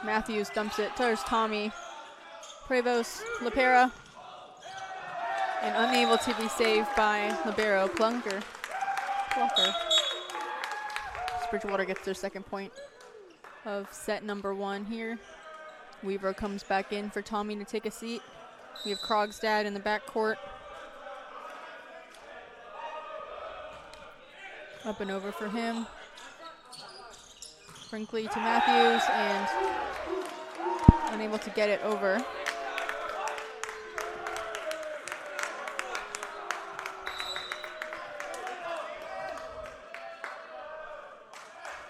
Matthews dumps it. There's Tommy. Prevost, Lapera. And unable to be saved by libero Plucker. Bridgewater gets their second point of set number 1 here. Weaver comes back in for Tommy to take a seat. We have Krogstad in the backcourt. Up and over for him. Brinkley to Matthews and unable to get it over.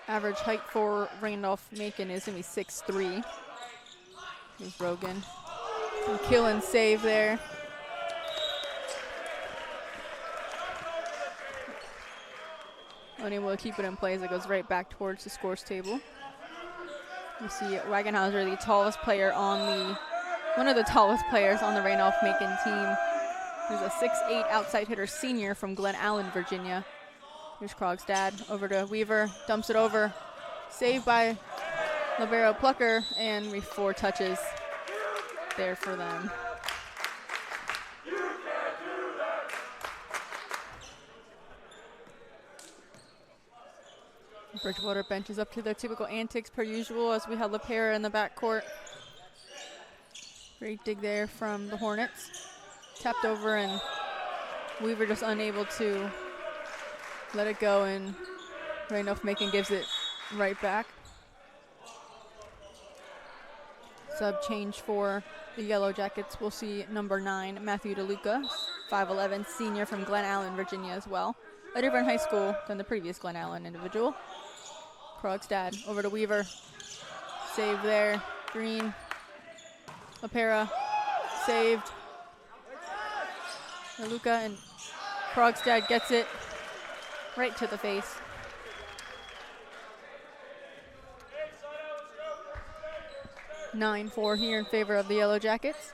Average height for Randolph-Macon is going to be 6'3". Here's Rogan. And kill and save there. Unable to keep it in place. It goes right back towards the scores table. You see Wagenhauser, the tallest player on one of the tallest players on the Randolph-Macon team. He's a 6'8" outside hitter senior from Glen Allen, Virginia. Here's Krogstad over to Weaver, dumps it over. Saved by libero Plucker, and 4 touches there for them. Bridgewater benches up to their typical antics per usual as we have Lapera in the backcourt. Great dig there from the Hornets. Tapped over and Weaver just unable to let it go, and Randolph-Macon gives it right back. Sub change for the Yellow Jackets. We'll see number 9, Matthew DeLuca, 5'11", senior from Glen Allen, Virginia as well. A different high school than the previous Glen Allen individual. Krogstad over to Weaver. Save there. Green. Lapera. Saved. DeLuca and Krogstad gets it right to the face. (9-4) here in favor of the Yellow Jackets.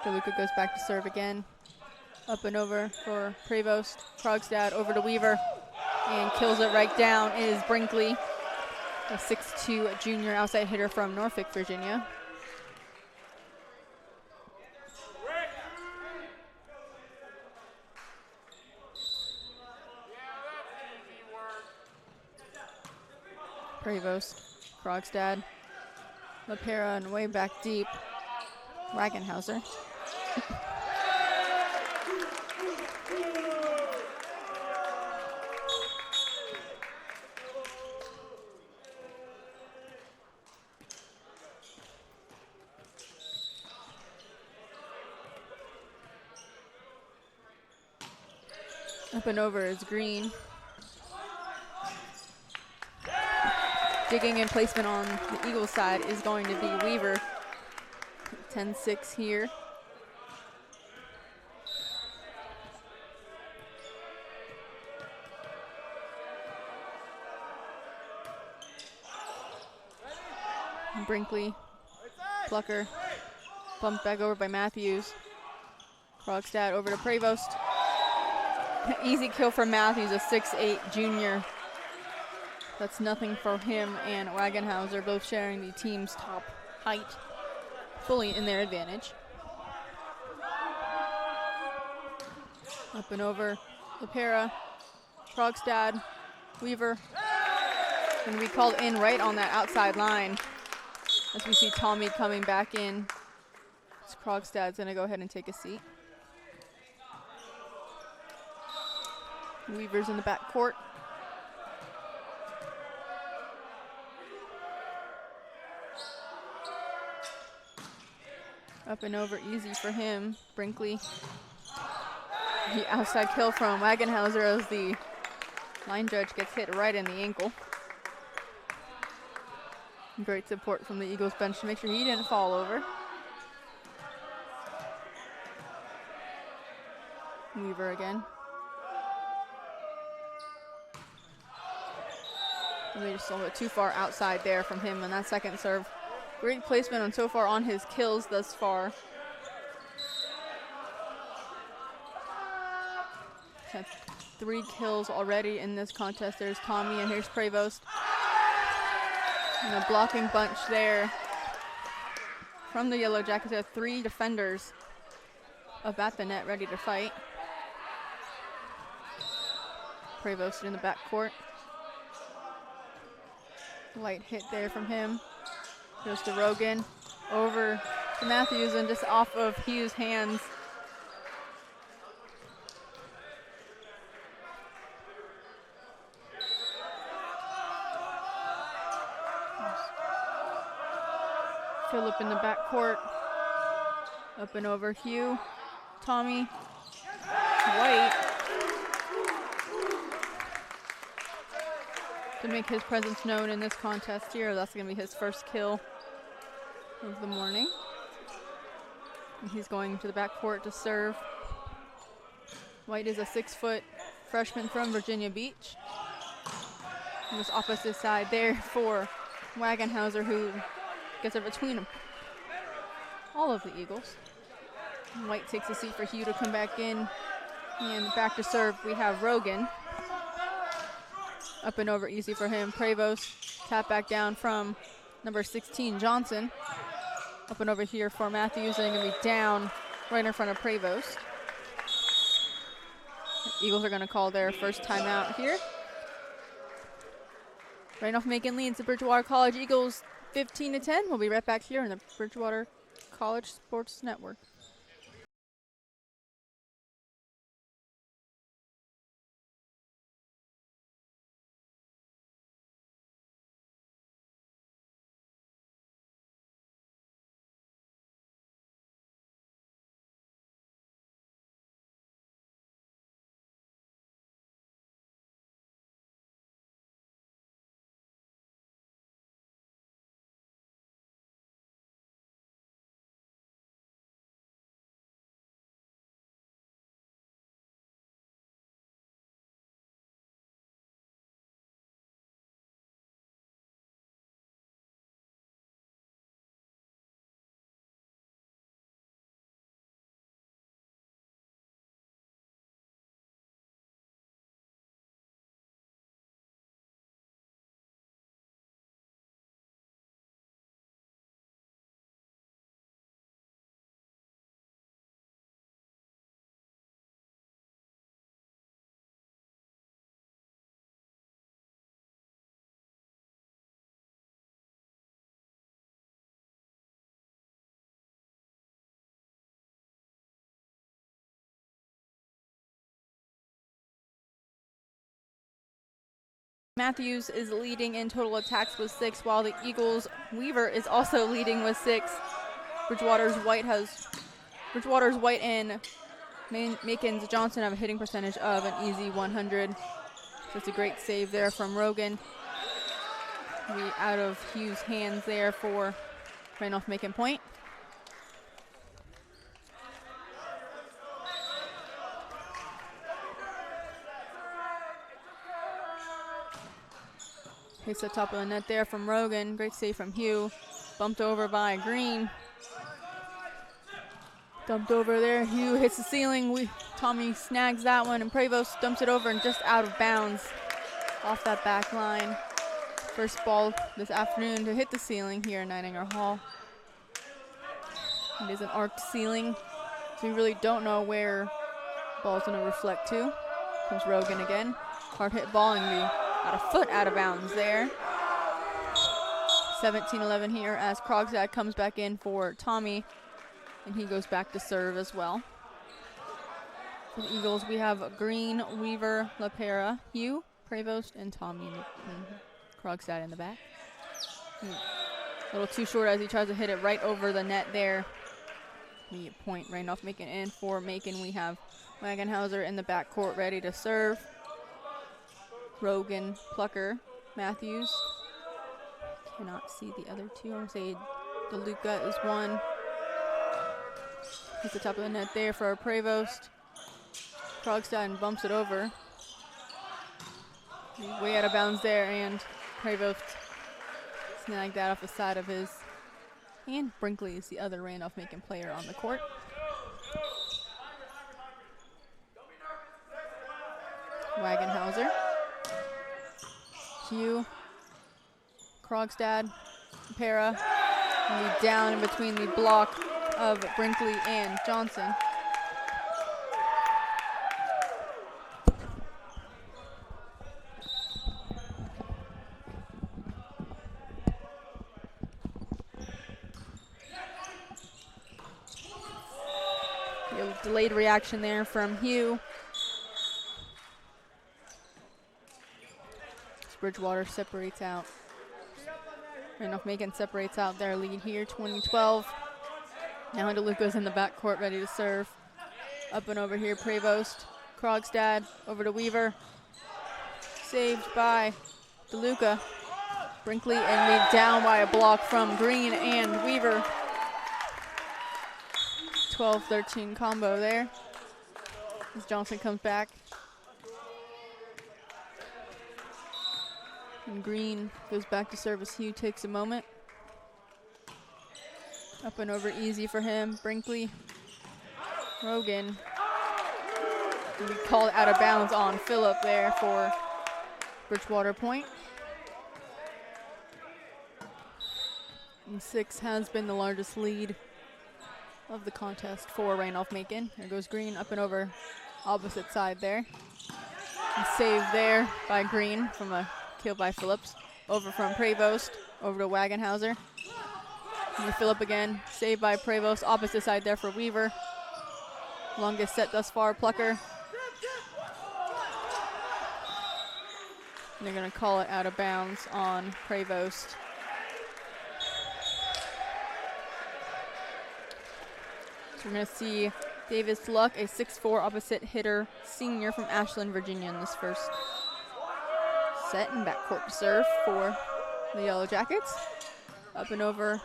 DeLuca goes back to serve again. Up and over for Prevost. Krogstad over to Weaver and kills it right down is Brinkley, a 6'2" junior outside hitter from Norfolk, Virginia. Prevost, Krogstad, Lapera, and way back deep, Wagenhauser. Up and over is Green. Digging in placement on the Eagles side is going to be Weaver. 10-6 here. Brinkley, Plucker, bumped back over by Matthews. Krogstad over to Prevost. Easy kill for Matthews, a 6'8" junior. That's nothing for him and Wagenhauser, both sharing the team's top height, fully in their advantage. Up and over, Lapera, Krogstad, Weaver. And we called in right on that outside line as we see Tommy coming back in. Krogstad's gonna go ahead and take a seat. Weaver's in the back court. Up and over, easy for him. Brinkley. The outside kill from Wagenhauser as the line judge gets hit right in the ankle. Great support from the Eagles bench to make sure he didn't fall over. Weaver again. They just a little bit too far outside there from him on that second serve. Great placement on so far on his kills thus far. Had 3 kills already in this contest. There's Tommy and here's Prevost. And a blocking bunch there from the Yellow Jackets. They have 3 defenders up at the net ready to fight. Prevost in the backcourt. Light hit there from him. Goes to Rogan. Over to Matthews and just off of Hughes' hands. Phillip in the backcourt. Up and over Hugh. Tommy. White. To make his presence known in this contest here. That's going to be his first kill of the morning. And he's going to the backcourt to serve. White is a 6-foot freshman from Virginia Beach. On this opposite side there for Wagenhauser, who gets it between them. All of the Eagles. White takes a seat for Hugh to come back in. And back to serve, we have Rogan. Up and over, easy for him. Prevost, tap back down from number 16, Johnson. Up and over here for Matthews, and going to be down right in front of Prevost. The Eagles are going to call their first timeout here. Randolph-Macon leads the Bridgewater College Eagles 15-10. We'll be right back here in the Bridgewater College Sports Network. Matthews is leading in total attacks with 6, while the Eagles' Weaver is also leading with 6. Bridgewater's White and Macon's Johnson have a hitting percentage of an easy 100. So it's a great save there from Rogan. We out of Hughes' hands there for Randolph-Macon point. Hits the top of the net there from Rogan. Great save from Hugh. Bumped over by Green. Dumped over there. Hugh hits the ceiling. Tommy snags that one, and Prevost dumps it over and just out of bounds off that back line. First ball this afternoon to hit the ceiling here in Nightingale Hall. It is an arced ceiling, so we really don't know where the ball's going to reflect to. Comes Rogan again. Hard hit ball, and about a foot out of bounds there. 17-11 here as Krogstad comes back in for Tommy, and he goes back to serve as well. For the Eagles, we have Green, Weaver, LaPera, Hugh, Prevost, and Tommy and Krogstad in the back. A little too short as he tries to hit it right over the net there. The point Randolph-Macon in for Macon. We have Wagenhauser in the backcourt ready to serve. Rogan, Plucker, Matthews. Cannot see the other two. I'm going to say DeLuca is one. Hits the top of the net there for Prevost. Krogstad bumps it over. Way out of bounds there, and Prevost snagged that off the side of his. And Brinkley is the other Randolph-Macon player on the court. Wagenhauser. Hugh. Krogstad, Para, and down in between the block of Brinkley and Johnson. A delayed reaction there from Hugh. Bridgewater separates out. Randolph-Macon separates out their lead here, 20-12. Now DeLuca's in the backcourt ready to serve. Up and over here, Prevost. Krogstad over to Weaver. Saved by DeLuca. Brinkley and lead down by a block from Green and Weaver. 12-13 combo there. As Johnson comes back. And Green goes back to service. Hugh takes a moment. Up and over easy for him. Brinkley. Rogan. We called out of bounds on Phillip there for Bridgewater point. And 6 has been the largest lead of the contest for Randolph-Macon. There goes Green up and over opposite side there. And saved there by Green from a kill by Phillips. Over from Prevost, over to Wagenhauser. And Phillip again, saved by Prevost, opposite side there for Weaver. Longest set thus far, Plucker. And they're gonna call it out of bounds on Prevost. So we're gonna see Davis Luck, a 6'4" opposite hitter senior from Ashland, Virginia in this first set and backcourt to serve for the Yellow Jackets. Up and over.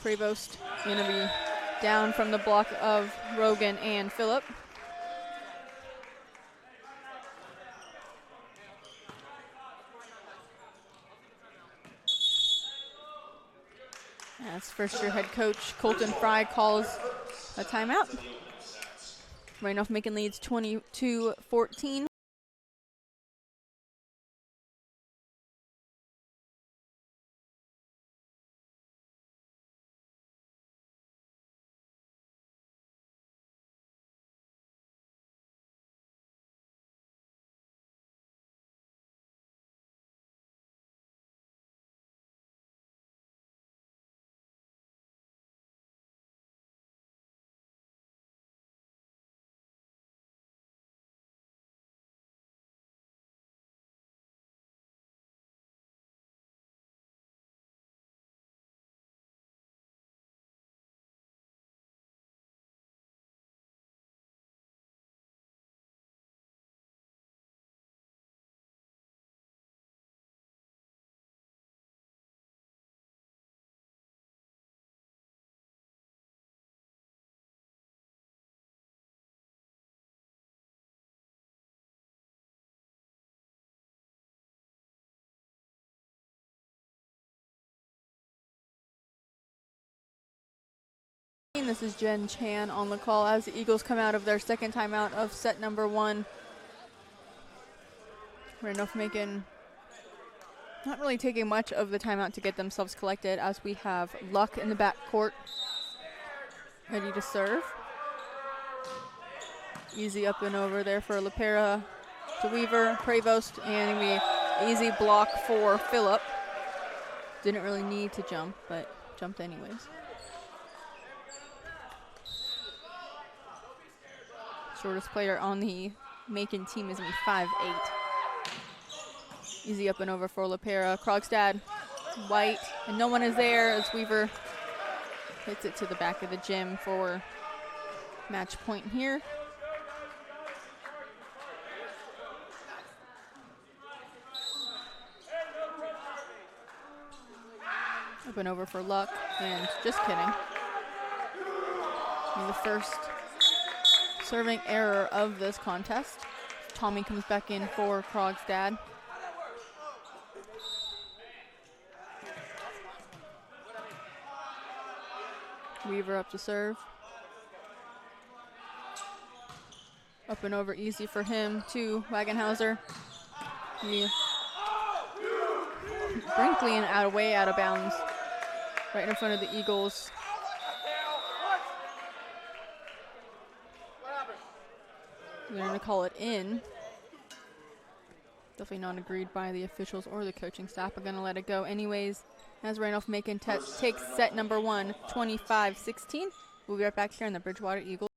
Prevost going to be down from the block of Rogan and Phillip. As first-year head coach Colton Fry calls a timeout. Randolph-Macon leads 22-14. This is Jen Chan on the call as the Eagles come out of their second timeout of set number 1. Randolph-Macon not really taking much of the timeout to get themselves collected as we have Luck in the backcourt ready to serve. Easy up and over there for LaPera to Weaver, Prevost, and the easy block for Phillip. Didn't really need to jump, but jumped anyways. Shortest player on the Macon team is 5'8". Easy up and over for LaPera. Krogstad, White, and no one is there as Weaver hits it to the back of the gym for match point here. Up and over for Luck, and just kidding. And the first serving error of this contest. Tommy comes back in for Krogstad. Weaver up to serve. Up and over easy for him to Wagenhauser. He Brinkley and way out of bounds, right in front of the Eagles. They're going to call it in. Definitely not agreed by the officials or the coaching staff. We're going to let it go anyways, as Randolph-Macon takes set number 1, 25-16. We'll be right back here on the Bridgewater Eagles.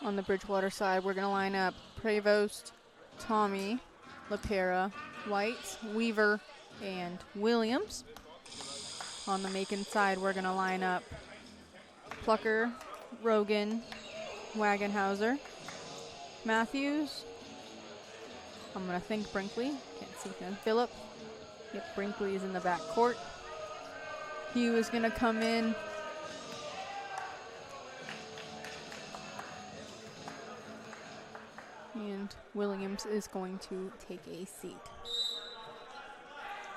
On the Bridgewater side, we're going to line up Prevost, Tommy, LaPera, White, Weaver, and Williams. On the Macon side, we're going to line up Plucker, Rogan, Wagenhauser, Matthews. I'm going to think Brinkley. Can't see him. Phillip. Yep, Brinkley is in the back court. Hugh is going to come in. And Williams is going to take a seat.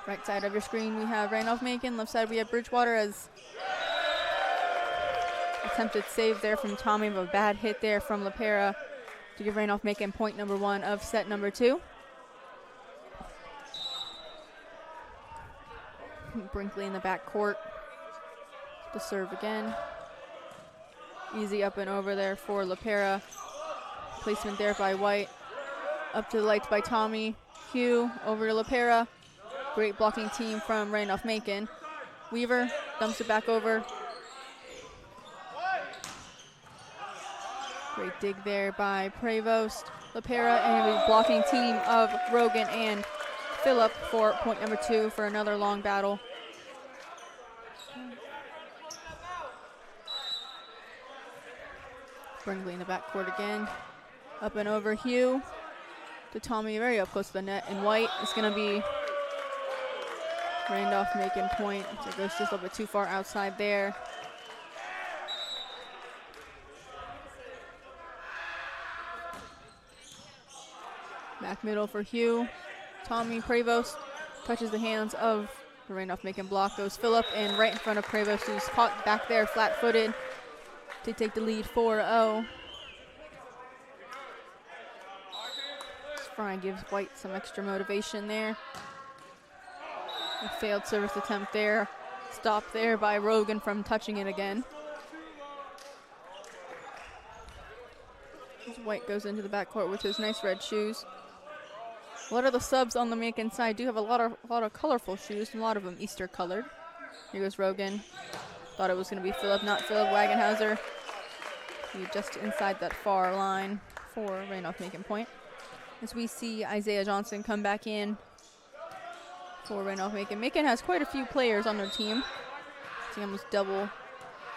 Right side of your screen, we have Randolph-Macon. Left side, we have Bridgewater as attempted save there from Tommy, but a bad hit there from LaPera to give Randolph-Macon point number 1 of set number 2. Brinkley in the back court to serve again. Easy up and over there for LaPera. Placement there by White. Up to the lights by Tommy. Hugh over to LaPera. Great blocking team from Randolph-Macon. Weaver dumps it back over. Great dig there by Prevost, Lapera, and a blocking team of Rogan and Phillip for point number 2 for another long battle. Brinkley in the backcourt again. Up and over Hugh to Tommy, very up close to the net. And White is going to be Randolph-Macon point. So it goes just a little bit too far outside there. Back middle for Hugh. Tommy Prevost touches the hands of the Randolph-Macon block. Goes Phillip, and right in front of Prevost, who's caught back there flat-footed to take the lead 4-0. Fry gives White some extra motivation there. A failed service attempt there. Stopped there by Rogan from touching it again. As White goes into the backcourt with his nice red shoes. A lot of the subs on the Macon side do have a lot of colorful shoes, and a lot of them Easter colored. Here goes Rogan. Thought it was going to be Phillip, not Phillip. Wagenhauser. He just inside that far line for Randolph-Macon point. As we see Isaiah Johnson come back in for Randolph-Macon. Macon has quite a few players on their team. See almost double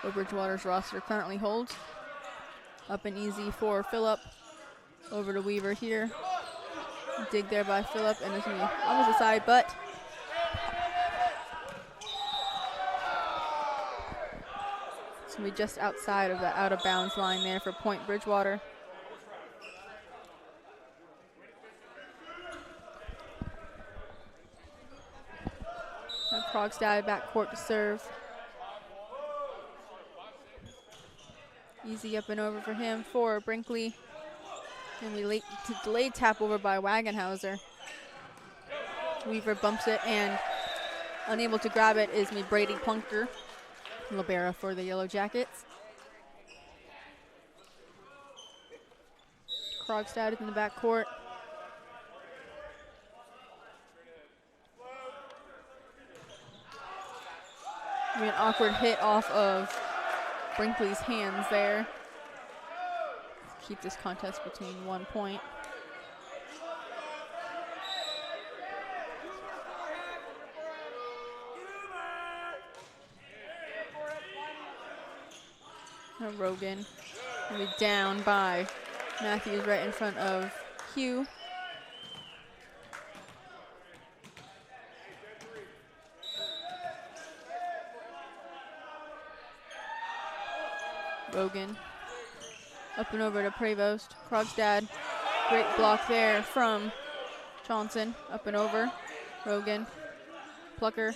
what Bridgewater's roster currently holds. Up and easy for Phillip. Over to Weaver here. Dig there by Phillip, and it's going to be opposite side, but it's going to be just outside of the out-of-bounds line there for point Bridgewater. Krogstad backcourt to serve. Easy up and over for him for Brinkley. And we delayed tap over by Wagenhauser. Weaver bumps it, and unable to grab it is Brady Plunker. Libera for the Yellow Jackets. Krogstad is in the backcourt. An awkward hit off of Brinkley's hands there. Keep this contest between 1 point. Rogan will be down by Matthews right in front of Hugh. Rogan up and over to Prevost. Krogstad, great block there from Johnson. Up and over. Rogan, Plucker,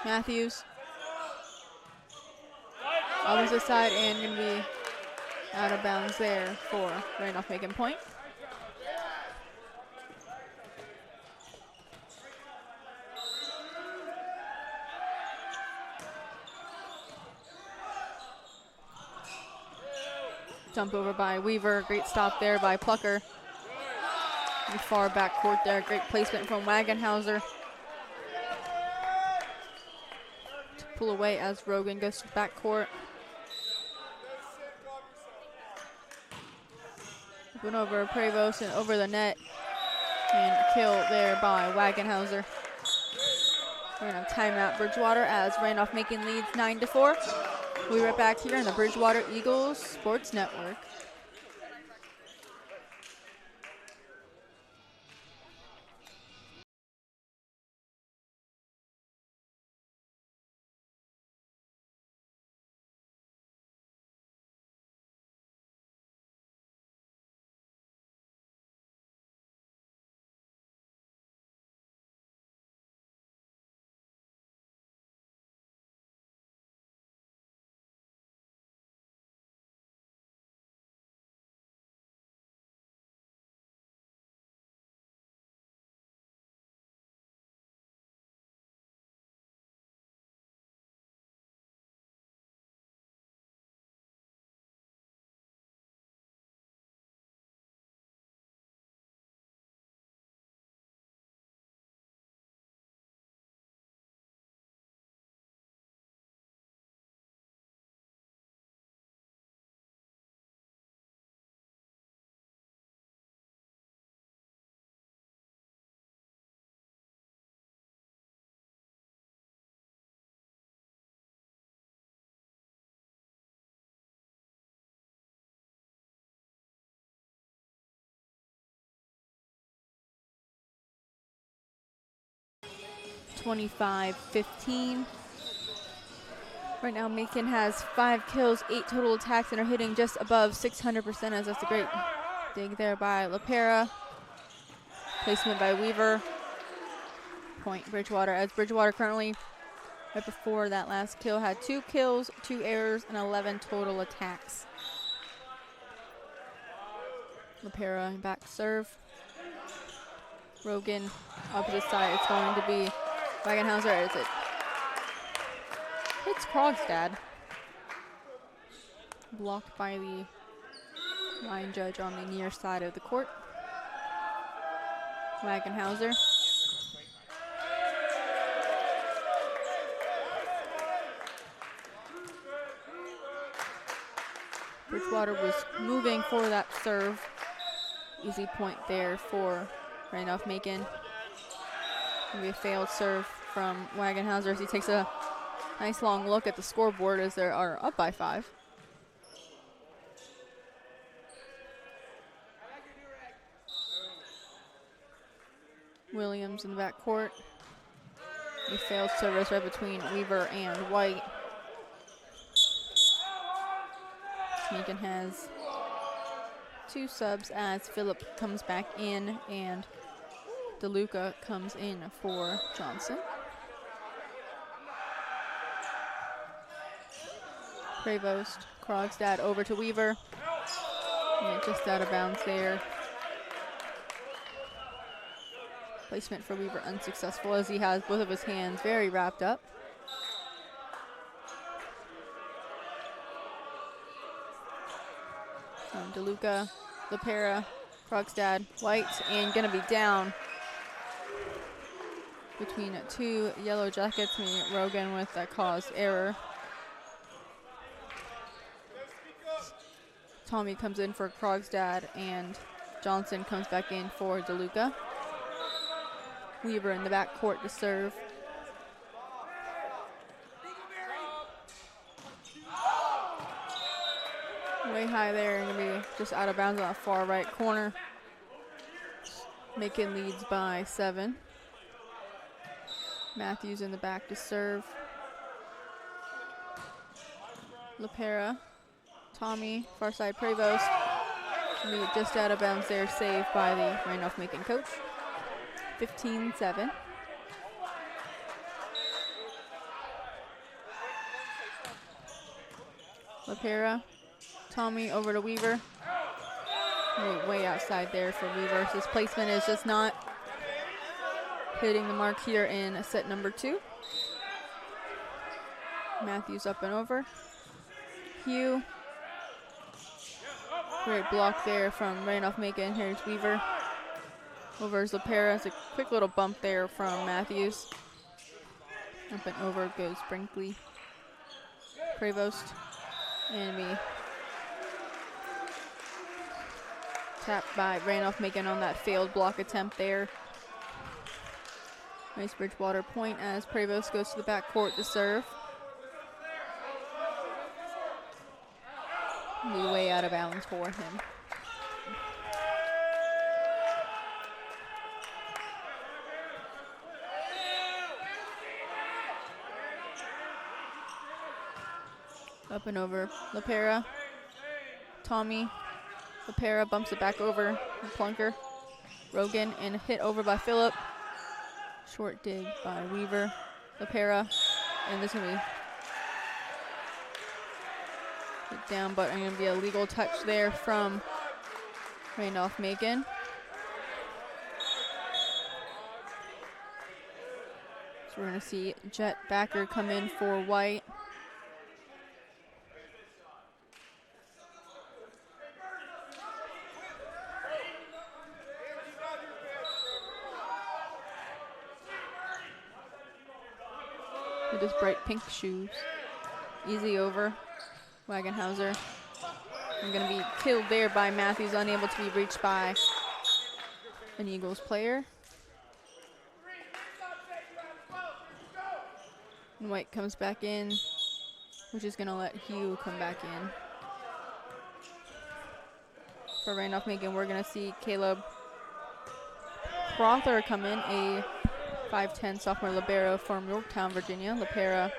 Matthews. Opposite side, and going to be out of bounds there for Randolph-Macon point. Jump over by Weaver. Great stop there by Plucker. And far back court there. Great placement from Wagenhauser. To pull away as Rogan goes to back court. Went over Prevost and over the net. And kill there by Wagenhauser. We're going to have timeout Bridgewater as Randolph-Macon leads 9-4. We'll be right back here on the Bridgewater Eagles Sports Network. 25-15. Right now, Macon has 5 kills, 8 total attacks, and are hitting just above 600%, as that's a great dig there by LaPera. Placement by Weaver. Point Bridgewater, as Bridgewater currently, right before that last kill, had 2 kills, 2 errors, and 11 total attacks. LaPera back serve. Rogan, opposite side. It's going to be Wagenhauser. Is it? It's Krogstad. Blocked by the line judge on the near side of the court. Wagenhauser. Bridgewater was moving for that serve. Easy point there for Randolph-Macon. Maybe a failed serve from Wagenhauser as he takes a nice long look at the scoreboard as they are up by 5. Williams in the back court. A failed service right between Weaver and White. Macon has 2 subs as Phillip comes back in and DeLuca comes in for Johnson. Prevost, Krogstad over to Weaver. And just out of bounds there. Placement for Weaver unsuccessful as he has both of his hands very wrapped up. DeLuca, LaPera, Krogstad, White, and gonna be down between 2 yellow jackets. Rogan with that caused error. Tommy comes in for Krogstad and Johnson comes back in for DeLuca. Weaver in the back court to serve. Way high there and gonna be just out of bounds on the far right corner. Macon leads by 7. Matthews in the back to serve. LaPera, Tommy, far side Prevost. Just out of bounds there, saved by the Randolph-Macon coach. 15-7. LaPera, Tommy over to Weaver. Way outside there for Weaver. His placement is just not hitting the mark here in set number 2. Matthews up and over. Hugh. Great block there from Randolph-Macon. Here's Weaver. Over is LaPera. It's a quick little bump there from Matthews. Up and over goes Brinkley. Prevost. And we tapped by Randolph-Macon on that failed block attempt there. Nice Bridgewater point as Prevost goes to the back court to serve. Be way out of bounds for him. Up and over LaPera. Tommy. LaPera bumps it back over. Plunker. Rogan and hit over by Phillip. Short dig by Weaver. LaPera. And this is going to be hit down, but going to be a legal touch there from Randolph-Macon. So we're going to see Jet Backer come in for White. With his bright pink shoes. Easy over. Wagenhauser. I'm going to be killed there by Matthews, unable to be reached by an Eagles player. And White comes back in, which is going to let Hugh come back in. For Randolph-Macon, we're going to see Caleb Crother come in, a 5'10" sophomore libero from Yorktown, Virginia. LaPera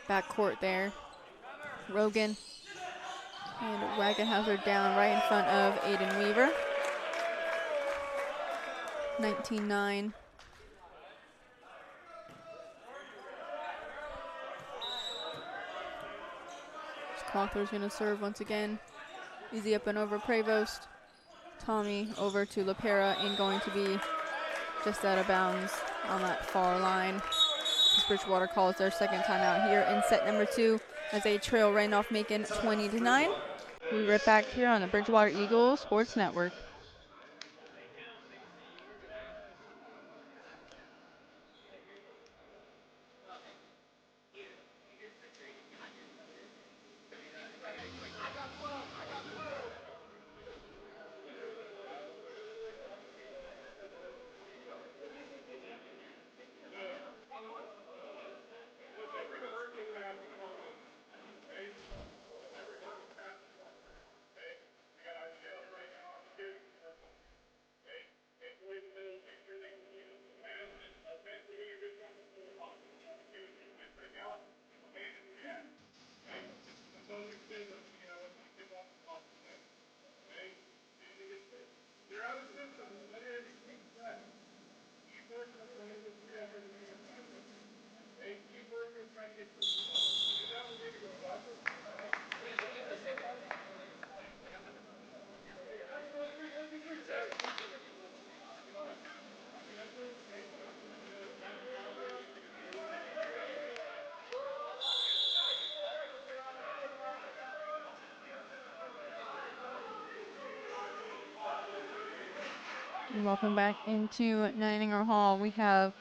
backcourt there. Rogan and Wagenhauser down right in front of Aiden Weaver. 19-9. Cawthor's going to serve once again. Easy up and over Prevost. Tommy over to LaPera and going to be just out of bounds on that far line. Bridgewater calls their second timeout here in set number 2 as they trail Randolph-Macon 20-9. We'll be right back here on the Bridgewater Eagles Sports Network. And welcome back into Nightingale Hall. We have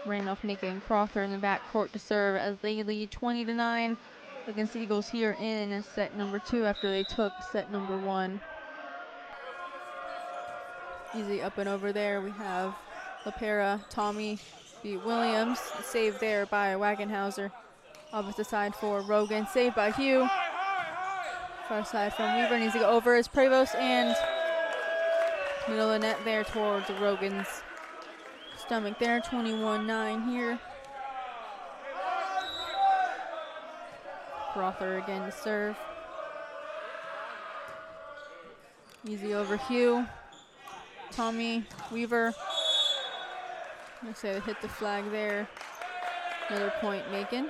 Randolph-Macon and Crawford in the backcourt to serve as they lead 20-9 against the Eagles here in set number 2 after they took set number 1. Easy up and over there. We have LaPera, Tommy beat Williams. Saved there by Wagenhauser. Opposite side for Rogan. Saved by Hugh. Far side from Weaver. Needs to go over as Prevost and middle of the net there towards Rogan's stomach there. 21-9 here. Crawford again to serve. Easy over Hugh. Tommy, Weaver. I'm going to say they hit the flag there. Another point Macon.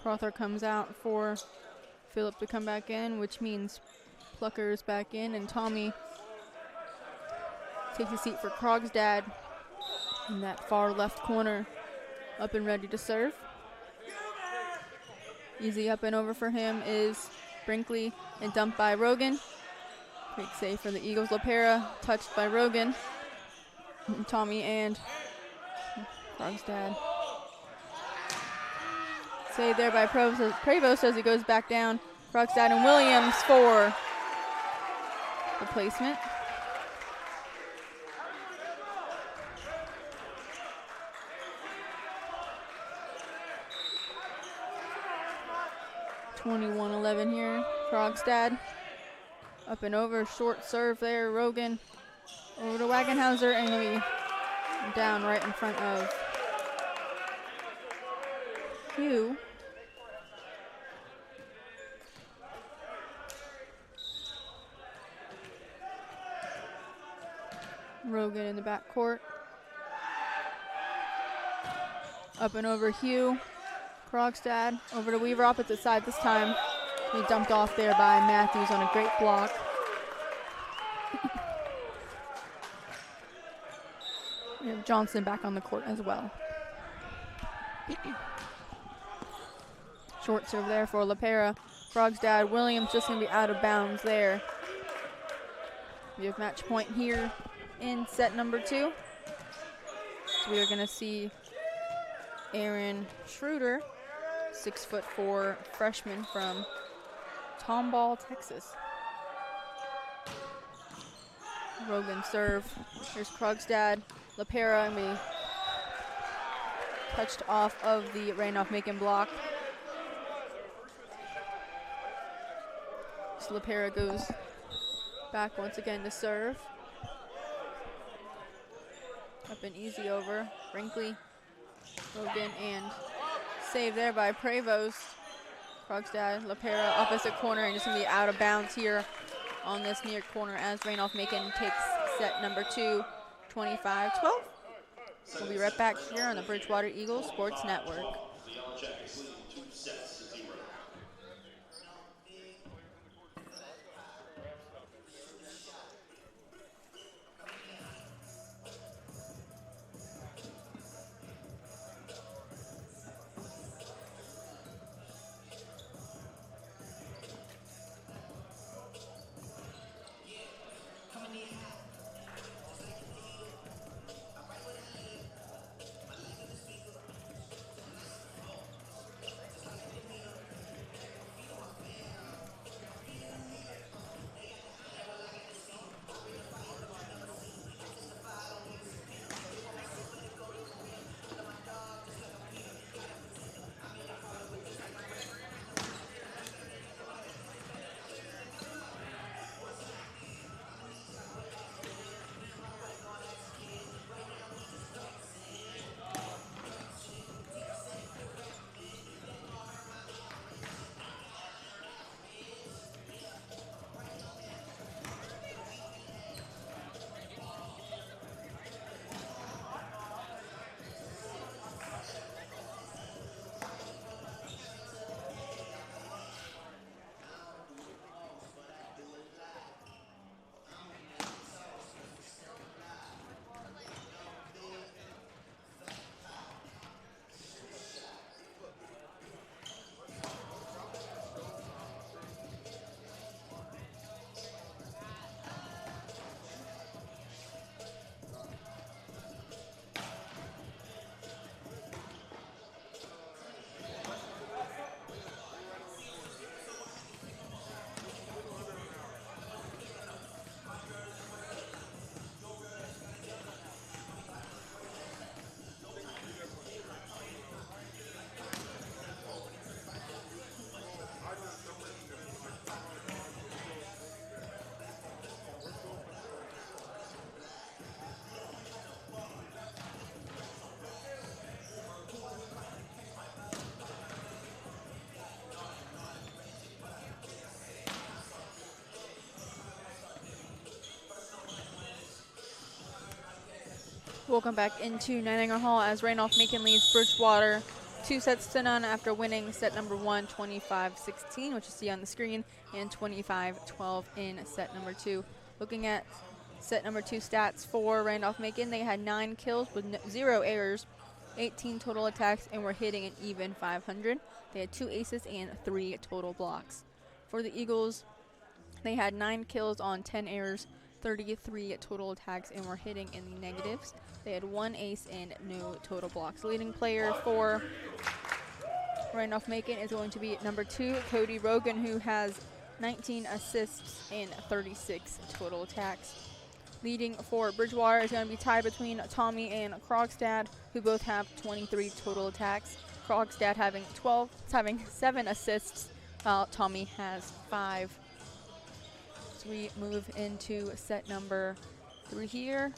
Crawford comes out for Phillip to come back in, which means Plucker's back in, and Tommy takes a seat for Krogstad in that far left corner, up and ready to serve. Easy up and over for him is Brinkley and dumped by Rogan. Great save for the Eagles. LaPera touched by Rogan. And Tommy and Krogstad. Saved there by Prevost as he goes back down. Krogstad and Williams for the placement. (21-11) here. Krogstad up and over, short serve there. Rogan over to Wagenhauser, and we down right in front of Hugh. Rogan in the backcourt. Up and over Hugh. Krogstad over to Weaver, opposite side this time. He dumped off there by Matthews on a great block. We have Johnson back on the court as well. Short serve there for LaPera. Krogstad, Williams just going to be out of bounds there. We have match point here in set number 2. So we are going to see Aaron Schroeder, 6'4" freshman from Tomball, Texas. Rogan serve. Here's Krogstad. LaPera and we touched off of the Randolph-Macon block. So LaPera goes back once again to serve. Up and easy over. Brinkley, Rogan, and save there by Prevost. Krogstad, LaPera, opposite corner, and just going to be out of bounds here on this near corner as Randolph-Macon takes set number 2, 25-12. We'll be right back here on the Bridgewater Eagles Sports Network. Welcome back into Nightingale Hall as Randolph-Macon leads Bridgewater 2-0 after winning set number 1, 25-16, which you see on the screen, and 25-12 in set number 2. Looking at set number 2 stats for Randolph-Macon, they had 9 kills with 0 errors, 18 total attacks, and were hitting an even 500. They had 2 aces and 3 total blocks. For the Eagles, they had 9 kills on 10 errors, 33 total attacks, and were hitting in the negatives. They had 1 ace and no total blocks. Leading player for Randolph-Macon is going to be number 2, Cody Rogan, who has 19 assists and 36 total attacks. Leading for Bridgewater is going to be tied between Tommy and Krogstad, who both have 23 total attacks. Krogstad having 7 assists, while Tommy has 5. So we move into set number 3 here.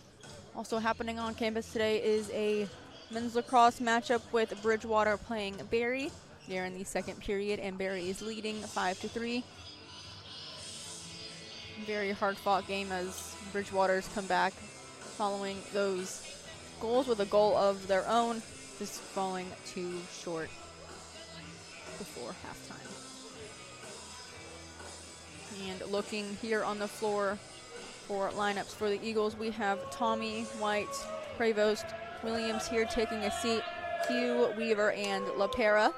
Also happening on campus today is a men's lacrosse matchup with Bridgewater playing Barry. They're in the second period, and Barry is leading 5-3. Very hard-fought game as Bridgewater's come back following those goals with a goal of their own, just falling too short before halftime. And looking here on the floor for lineups for the Eagles, we have Tommy, White, Prevost, Williams here taking a seat, Hugh, Weaver, and LaPera.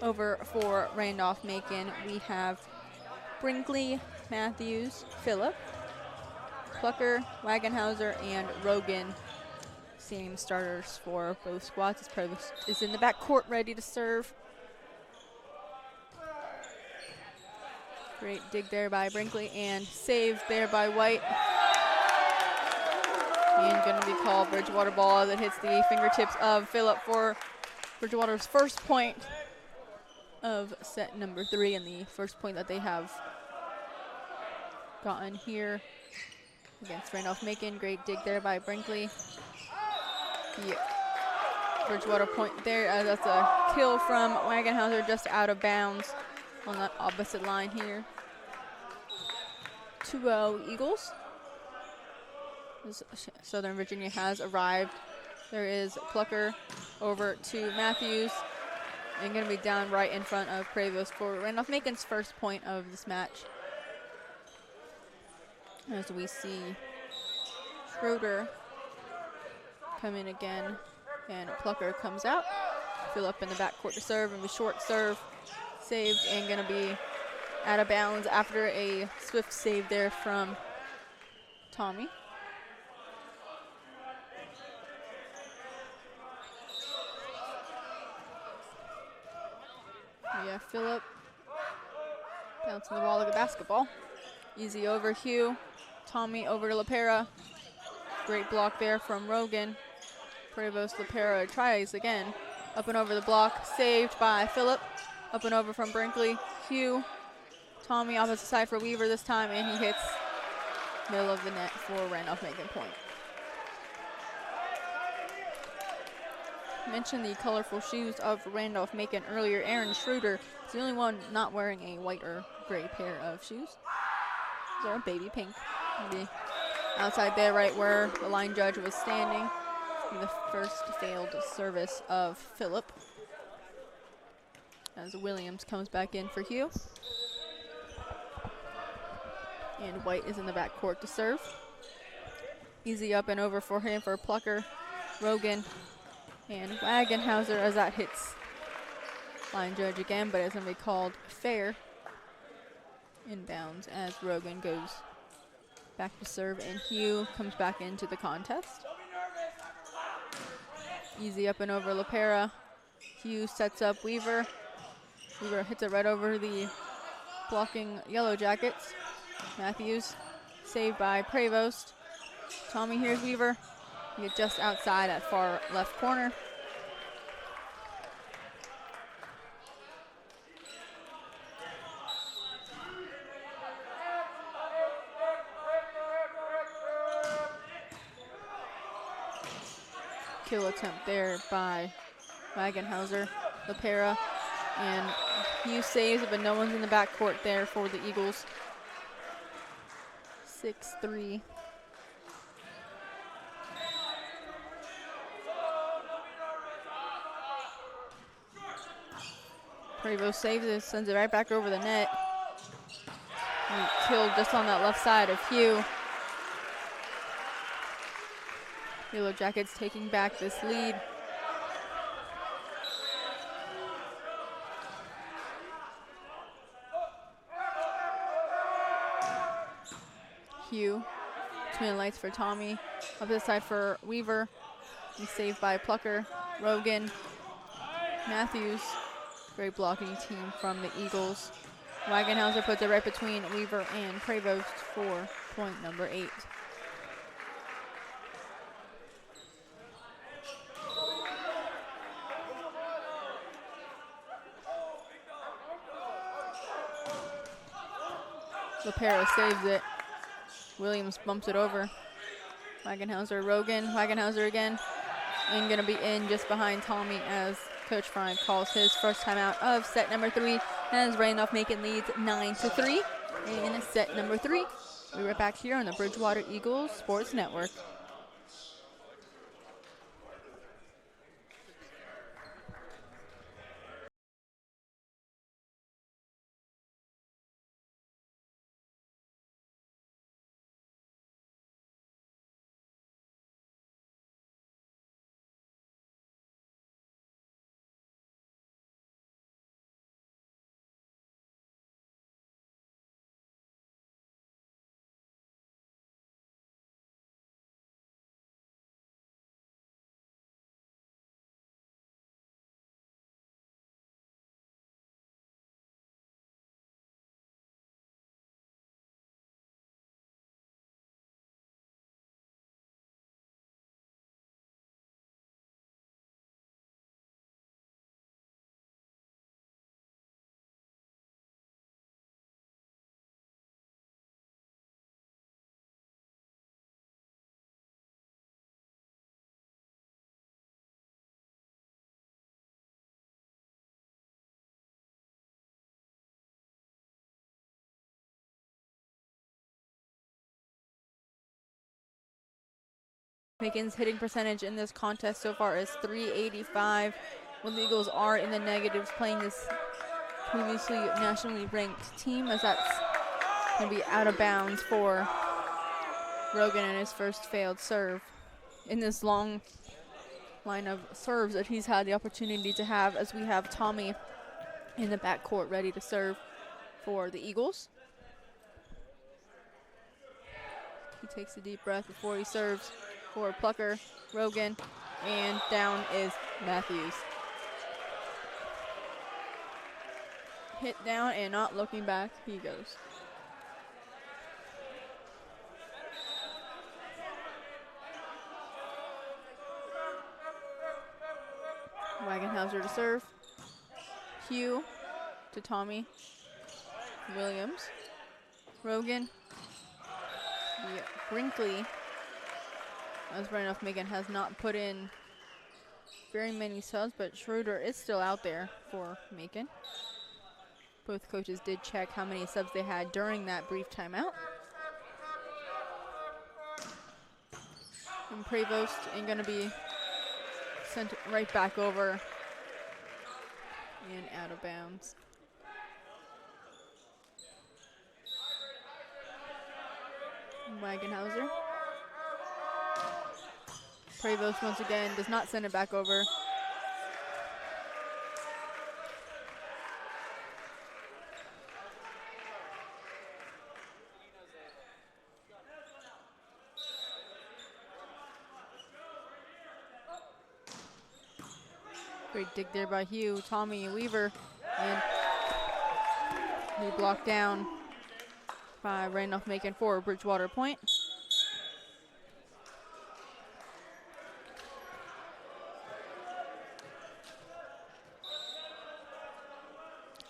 Over for Randolph-Macon, we have Brinkley, Matthews, Phillip, Plucker, Wagenhauser, and Rogan. Same starters for both squads as Prevost is in the back court ready to serve. Great dig there by Brinkley and save there by White. And going to be called Bridgewater ball as it hits the fingertips of Phillip for Bridgewater's first point of set number 3 and the first point that they have gotten here against Randolph-Macon. Great dig there by Brinkley. The Bridgewater point there. That's a kill from Wagenhauser, just out of bounds on that opposite line here. 2-0 Eagles. Southern Virginia has arrived. There is Plucker over to Matthews. And going to be down right in front of Prevost for Randolph-Macon's first point of this match. As we see Schroeder come in again, and Plucker comes out. Phillip in the backcourt to serve, and the short serve saved and going to be out of bounds after a swift save there from Tommy. Yeah, Phillip bouncing the ball like a basketball. Easy over Hugh. Tommy over to LaPera. Great block there from Rogan. Prevost LaPera tries again. Up and over the block. Saved by Phillip. Up and over from Brinkley. Hugh. Tommy opposite side for Weaver this time, and he hits middle of the net for Randolph-Macon point. Mentioned the colorful shoes of Randolph-Macon earlier. Aaron Schroeder is the only one not wearing a white or gray pair of shoes. These are baby pink. Maybe outside there, right where the line judge was standing. The first failed service of Phillip. As Williams comes back in for Hugh. And White is in the backcourt to serve. Easy up and over for him for Plucker, Rogan, and Wagenhauser as that hits line judge again, but it's going to be called fair. Inbounds as Rogan goes back to serve, and Hugh comes back into the contest. Easy up and over LaPera. Hugh sets up Weaver. Weaver hits it right over the blocking Yellow Jackets. Matthews saved by Prevost. Tommy, here's Weaver. He gets just outside at far left corner. Kill attempt there by Wagenhauser, LaPera, and Hugh saves it, but no one's in the backcourt there for the Eagles. 6-3. Prevost saves it, sends it right back over the net. And killed just on that left side of Hugh. Yellow Jackets taking back this lead. Hugh, twin lights for Tommy. Up this side for Weaver. He's saved by Plucker, Rogan, Matthews. Great blocking team from the Eagles. Wagenhauser puts it right between Weaver and Prevost for point number 8. LaPera saves it. Williams bumps it over. Wagenhauser, Rogan, Wagenhauser again. And gonna be in just behind Tommy as Coach Fry calls his first timeout of set number 3 as Randolph-Macon leads 9-3 in set number 3. We'll be right back here on the Bridgewater Eagles Sports Network. Macon's hitting percentage in this contest so far is .385. When the Eagles are in the negatives playing this previously nationally ranked team, as that's going to be out of bounds for Rogan and his first failed serve in this long line of serves that he's had the opportunity to have, as we have Tommy in the backcourt ready to serve for the Eagles. He takes a deep breath before he serves for Plucker, Rogan, and down is Matthews. Hit down and not looking back, he goes. Wagenhauser to serve. Hugh to Tommy. Williams. Rogan. Brinkley, as Randolph-Macon has not put in very many subs, but Schroeder is still out there for Macon. Both coaches did check how many subs they had during that brief timeout. And Prevost ain't going to be sent right back over and out of bounds. Wagenhauser. Prevost once again does not send it back over. Great dig there by Hugh, Tommy, and Weaver. And he blocked down by Randolph-Macon for Bridgewater point.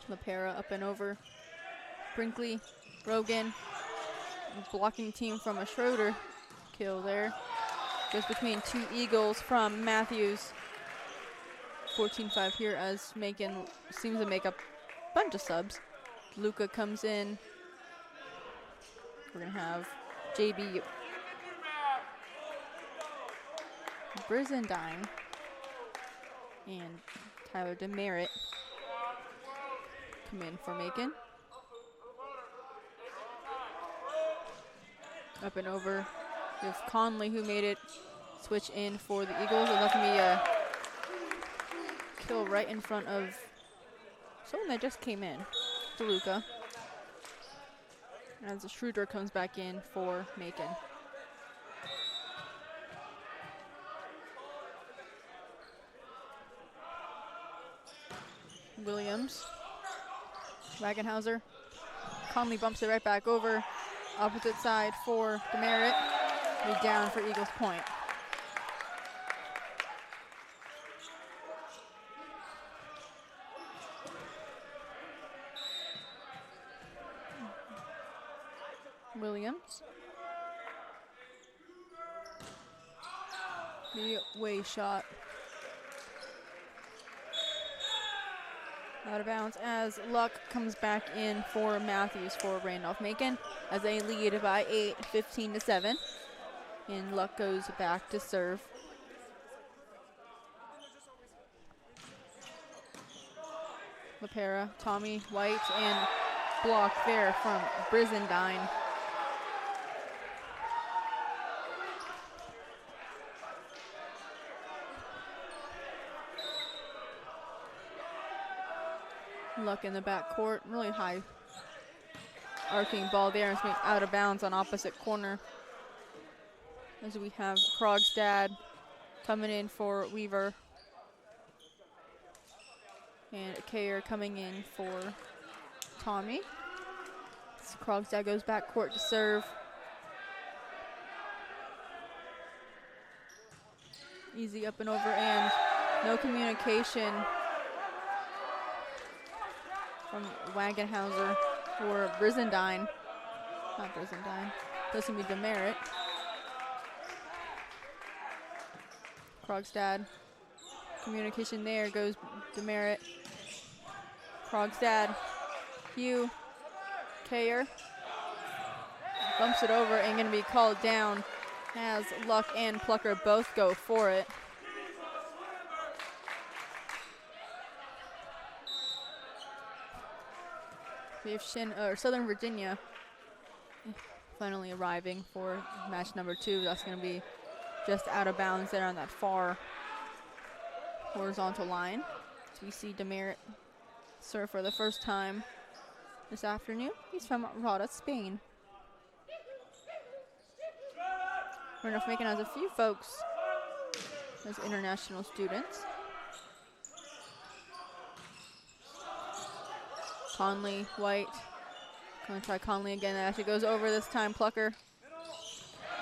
LaPera up and over. Brinkley, Rogan, blocking team from a Schroeder kill there. Goes between two Eagles from Matthews. 14-5 here as Macon seems to make a bunch of subs. Luca comes in. We're going to have JB Brizendine and Tyler DeMerit come in for Macon. Up and over. We have Conley who made it switch in for the Eagles. It left me a kill right in front of someone that just came in, DeLuca. As the Schroeder comes back in for Macon. Williams. Wagenhauser. Conley bumps it right back over. Opposite side for DeMerit. He's down for Eagles point. Williams. The way shot. Out of bounds as Luck comes back in for Matthews for Randolph-Macon as they lead by 8, 15-7. And Luck goes back to serve. LaPera, Tommy, White, and block there from Brizendine. Luck in the backcourt, really high arcing ball there. It's out of bounds on opposite corner. As we have Krogstad coming in for Weaver. And Kayer coming in for Tommy. So Krogstad goes backcourt to serve. Easy up and over, and no communication from Wagenhauser or Brizendine. Not Brizendine. Doesn't be DeMerit. Krogstad. Communication there goes DeMerit. Krogstad. Hugh. Kayer. Bumps it over and going to be called down as Luck and Plucker both go for it. We have Southern Virginia finally arriving for match number 2. That's going to be just out of bounds there on that far horizontal line. So we see Demerit serve for the first time this afternoon. He's from Rota, Spain. Randolph-Macon has a few folks as international students. Conley, White. Gonna try Conley again. That actually goes over this time. Plucker.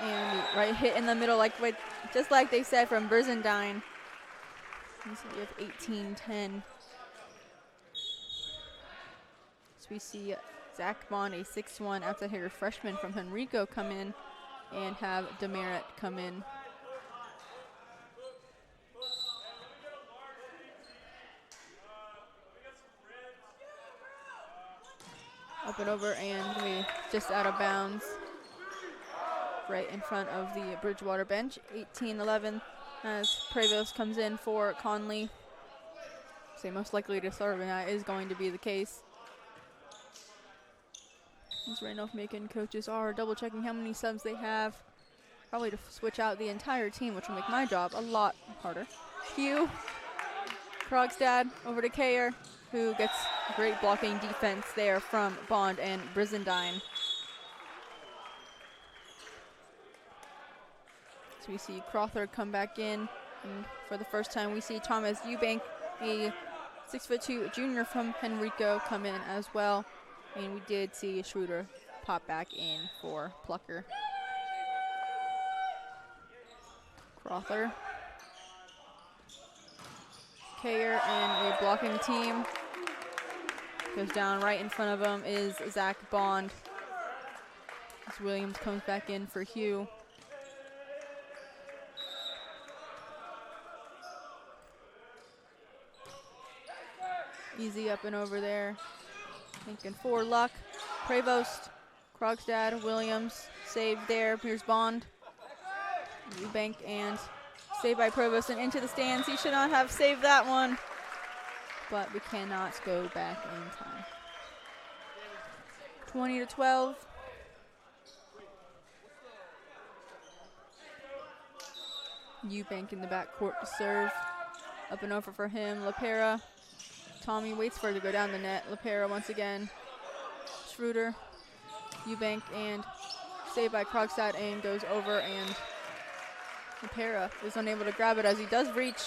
And right hit in the middle, just like they said from Brizendine. So we have 18-10. So we see Zach Bond, a 6'1" outside hitter freshman from Henrico, come in and have Demerit come in. Up and over, and we just out of bounds right in front of the Bridgewater bench. 18-11 as Prevost comes in for Conley. Say most likely to serve, and that is going to be the case. As Randolph-Macon coaches are double checking how many subs they have. Probably to switch out the entire team, which will make my job a lot harder. Hugh, Krogstad over to Kayer, who gets great blocking defense there from Bond and Brizendine. So we see Crawford come back in, and for the first time we see Thomas Eubank, a 6'2" junior from Henrico, come in as well. And we did see Schroeder pop back in for Plucker. Crawford. Kayer and a blocking team. Goes down right in front of him is Zach Bond. As Williams comes back in for Hugh. Easy up and over there. Thinking for Luck. Prevost, Krogstad, Williams, saved there. Here's Bond. Eubank and saved by Prevost and into the stands. He should not have saved that one, but we cannot go back in time. 20-12. Eubank in the backcourt to serve. Up and over for him. LaPera. Tommy waits for it to go down the net. LaPera once again. Schroeder, Eubank, and saved by Krogstad and goes over, and LaPera is unable to grab it as he does reach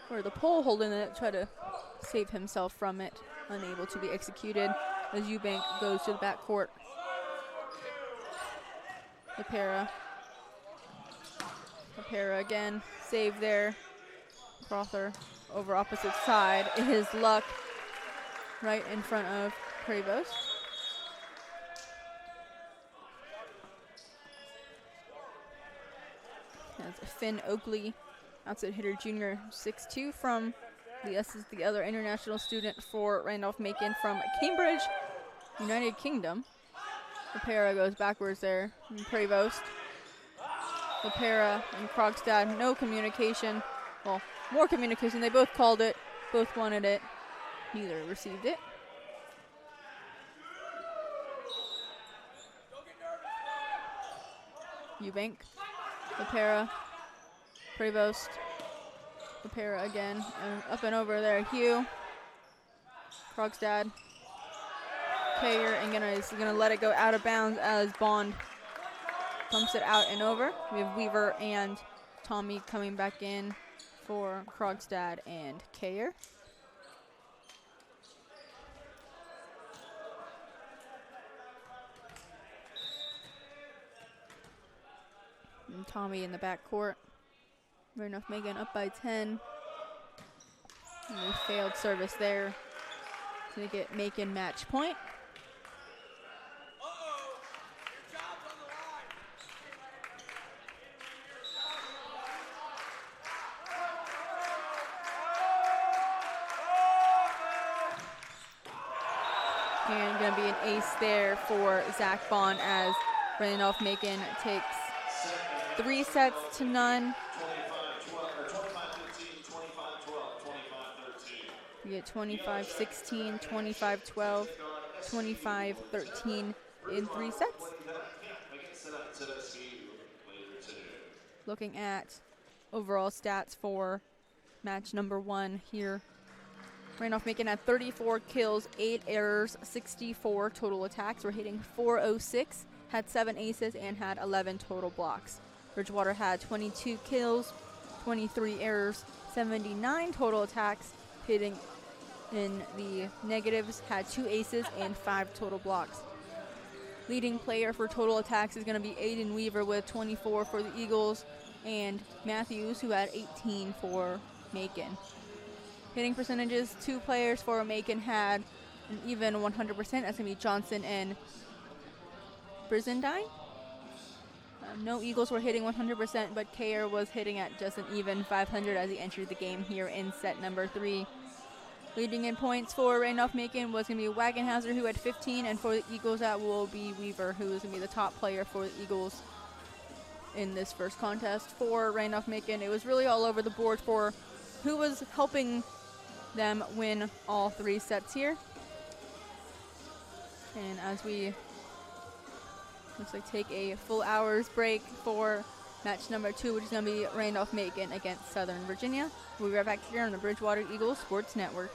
for the pole holding it, try to save himself from it. Unable to be executed as Eubank goes to the backcourt. LaPera again, save there. Crawford over opposite side. It is Luck right in front of Prevost. That's Finn Oakley, outside hitter junior, 6'2" from the other international student for Randolph-Macon from Cambridge, United Kingdom. LaPera goes backwards there. And Prevost. LaPera and Krogstad, no communication. Well, more communication. They both called it, both wanted it. Neither received it. Eubank, LaPera, Prevost, LaPera again, and up and over there. Hugh, Krogstad, Kayer, and is gonna let it go out of bounds as Bond pumps it out and over. We have Weaver and Tommy coming back in for Krogstad and Kayer. And Tommy in the backcourt. Randolph-Macon up by 10. And a failed service there to get Macon match point. And going to be an ace there for Zach Bond as Randolph-Macon takes 3 sets to none. We get 25-16, 25-12, 25-13 in 3 sets. Looking at overall stats for match number 1 here. Randolph-Macon had 34 kills, 8 errors, 64 total attacks. We're hitting .406, had 7 aces, and had 11 total blocks. Bridgewater had 22 kills, 23 errors, 79 total attacks, hitting in the negatives, had 2 aces and 5 total blocks. Leading player for total attacks is going to be Aiden Weaver with 24 for the Eagles, and Matthews, who had 18 for Macon. Hitting percentages, 2 players for Macon had an even 100%. That's going to be Johnson and Brizendine. No Eagles were hitting 100%, but Kayer was hitting at just an even 500 as he entered the game here in set number 3. Leading in points for Randolph-Macon was going to be Wagenhauser, who had 15, and for the Eagles that will be Weaver, who is going to be the top player for the Eagles in this first contest. For Randolph-Macon, it was really all over the board for who was helping them win all 3 sets here. And as we looks like take a full hour's break for match number 2, which is going to be Randolph-Macon against Southern Virginia. We'll be right back here on the Bridgewater Eagles Sports Network.